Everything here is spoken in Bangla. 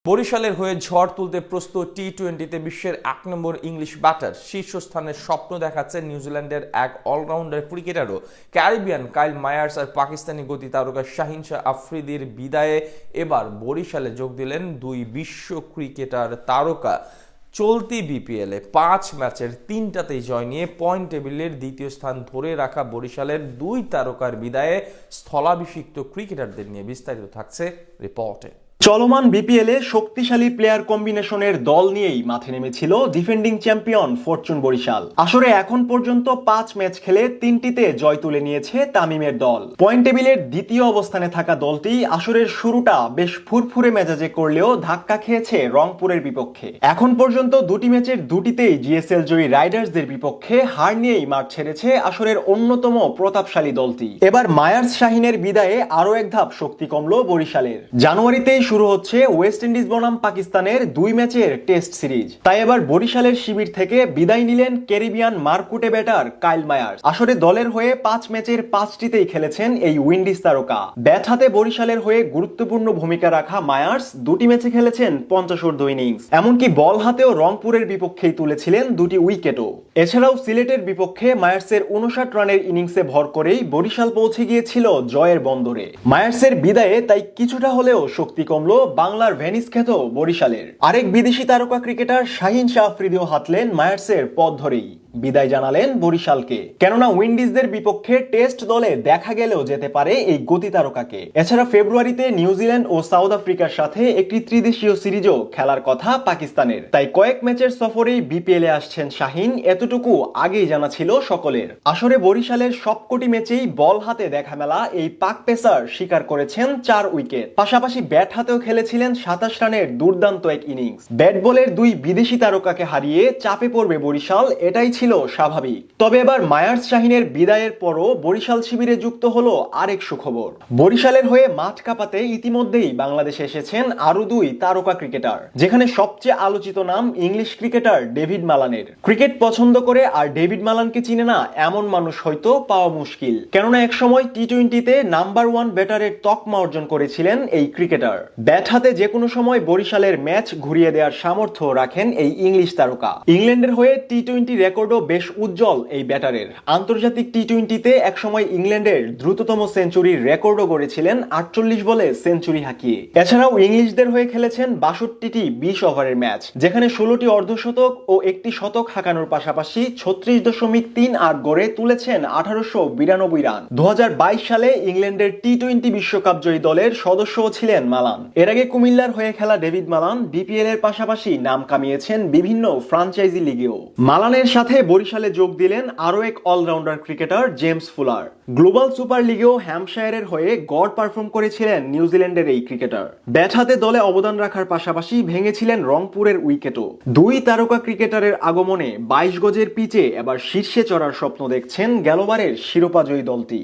বরিশালের হয়ে ঝড় তুলতে প্রস্তুত টি-20তে বিশ্বের ১ নম্বর ইংলিশ ব্যাটার শীর্ষস্থানের স্বপ্ন দেখাচ্ছে নিউজিল্যান্ডের এক অলরাউন্ডার ক্রিকেটারও ক্যারিবিয়ান কাইল মায়ার্স আর পাকিস্তানি গতি তারকা শাহিন শাহ আফ্রিদির বিদায়ে এবার বরিশালে যোগ দিলেন দুই বিশ্ব ক্রিকেটার তারকা। চলতি বিপিএলে ৫ ম্যাচের ৩টাতেই জয় নিয়ে পয়েন্ট টেবিলের দ্বিতীয় স্থান ধরে রাখা বরিশালের দুই তারকার বিদায়ে স্থলাভিষিক্ত ক্রিকেটারদের নিয়ে বিস্তারিত থাকছে রিপোর্টে। চলমান বিপিএলে শক্তিশালী প্লেয়ার কম্বিনেশনের দল নিয়েই মাঠে নেমেছিল ডিফেন্ডিং চ্যাম্পিয়ন ফরচুন বরিশাল। আসরে এখন পর্যন্ত ৫ ম্যাচ খেলে ৩টিতে জয় তুলে নিয়েছে তামিমের দল। পয়েন্ট টেবিলের দ্বিতীয় অবস্থানে থাকা দলটি আসরের শুরুটা বেশ ফুরফুরে মেজাজে করলেও ধাক্কা খেয়েছে রংপুরের বিপক্ষে। এখন পর্যন্ত দুটি ম্যাচের দুটিতেই জিএসএল জয়ী রাইডার্সদের বিপক্ষে হার নিয়েই মাঠ ছেড়েছে আসরের অন্যতম প্রতাপশালী দলটি। এবার মায়ার্স শাহিনের বিদায়ে আরও এক ধাপ শক্তি কমল বরিশালের। জানুয়ারিতেই শুরু হচ্ছে ওয়েস্ট ইন্ডিজ বনাম পাকিস্তানের ২ ম্যাচের টেস্ট সিরিজ। তাই এবার বরিশালের শিবির থেকে বিদায় নিলেন ক্যারিবিয়ান মারকুটে ব্যাটার কাইল মায়ার্স। আসলে দলের হয়ে ৫ ম্যাচের ৫টিতেই খেলেছেন এই উইন্ডিজ তারকা। ব্যাট হাতে বরিশালের হয়ে গুরুত্বপূর্ণ ভূমিকা রাখা মায়ার্স ২টি ম্যাচে খেলেছেন ৫০ ইনিংস। এমনকি বল হাতেও রংপুরের বিপক্ষেই তুলেছিলেন ২টি উইকেটও। এছাড়াও সিলেটের বিপক্ষে মায়ার্সের ৫৯ রানের ইনিংসে ভর করেই বরিশাল পৌঁছে গিয়েছিল জয়ের বন্দরে। মায়ার্সের বিদায়ে তাই কিছুটা হলেও শক্তি কমল বাংলার ভেনিস খ্যাত বরিশালের। আরেক বিদেশি তারকা ক্রিকেটার শাহিন শাহ আফ্রিদিও হাঁটলেন মায়ার্সের পথ ধরেই, বিদায় জানালেন বরিশালকে। কেননা উইন্ডিজদের বিপক্ষে টেস্ট দলে দেখা গেলেও যেতে পারে এই গতি তারকাকে। এছাড়া ফেব্রুয়ারিতে নিউজিল্যান্ড ও সাউথ আফ্রিকার সাথে একটি ত্রিদেশীয় সিরিজও খেলার কথা পাকিস্তানের। তাই কয়েক ম্যাচের সফরেই বিপিএলে আসছেন শাহিন, এতটুকু আগেই জানা ছিল সকলের। আসরে বরিশালের সবকটি ম্যাচেই বল হাতে দেখা মেলা এই পাক পেসার শিকার করেছেন ৪ উইকেট। পাশাপাশি ব্যাট হাতেও খেলেছিলেন ২৭ রানের দুর্দান্ত এক ইনিংস। ব্যাট বলের দুই বিদেশি তারকাকে হারিয়ে চাপে পড়বে বরিশাল, এটাই ছিল স্বাভাবিক। তবে এবার মায়ার্স শাহিনের বিদায়ের পরও বরিশাল শিবিরে যুক্ত হলো আরেক সুখবর। বরিশালের হয়ে মাঠ কাঁপাতে ইতিমধ্যেই বাংলাদেশে এসেছেন আরো ২ তারকা ক্রিকেটার, যেখানে সবচেয়ে আলোচিত নাম ইংলিশ ক্রিকেটার ডেভিড মালানের। ক্রিকেট পছন্দ করে আর ডেভিড মালানকে চিনে না এমন মানুষ হয়তো পাওয়া মুশকিল। কেননা একসময় টি-20তে নাম্বার 1 ব্যাটারের তকমা অর্জন করেছিলেন এই ক্রিকেটার। ব্যাট হাতে যে কোনো সময় বরিশালের ম্যাচ ঘুরিয়ে দেওয়ার সামর্থ্য রাখেন এই ইংলিশ তারকা। ইংল্যান্ডের হয়ে টি-20 রেকর্ডও বেশ উজ্জ্বল এই ব্যাটারের। আন্তর্জাতিক টি-20তে একসময় ইংল্যান্ডের দ্রুততম সেঞ্চুরির রেকর্ডও গড়েছিলেন ৪৮ বলে সেঞ্চুরি হাঁকিয়ে। এছাড়াও ইংলিশদের হয়ে খেলেছেন ৬২টি ২০ ওভারের ম্যাচ, যেখানে ১৬টি অর্ধশতক ও একটি শতক হাঁকানোর পাশাপাশি ৩৬.৩৮ গড়ে তুলেছেন ১৮৯২ রান। ২০২২ সালে ইংল্যান্ডের টি-20 বিশ্বকাপ জয়ী দলের সদস্যও ছিলেন মালান। এর আগে কুমিল্লার হয়ে খেলা ডেভিড মালান বিপিএল এর পাশাপাশি নাম কামিয়েছেন বিভিন্ন ফ্রাঞ্চাইজি লিগেও। মালানের সাথে বরিশালে যোগ দিলেন আরো এক allrounder cricketer James Fuller. Global super লিগেও হ্যাম্পশায়ারের হয়ে গড় পারফর্ম করেছিলেন নিউজিল্যান্ডের এই ক্রিকেটার। ব্যাট হাতে দলে অবদান রাখার পাশাপাশি ভেঙেছিলেন রংপুরের উইকেটও। ২ তারকা ক্রিকেটারের আগমনে ২২ গজের পিচে এবার শীর্ষে চড়ার স্বপ্ন দেখছেন গেলবারের শিরোপাজয়ী দলটি।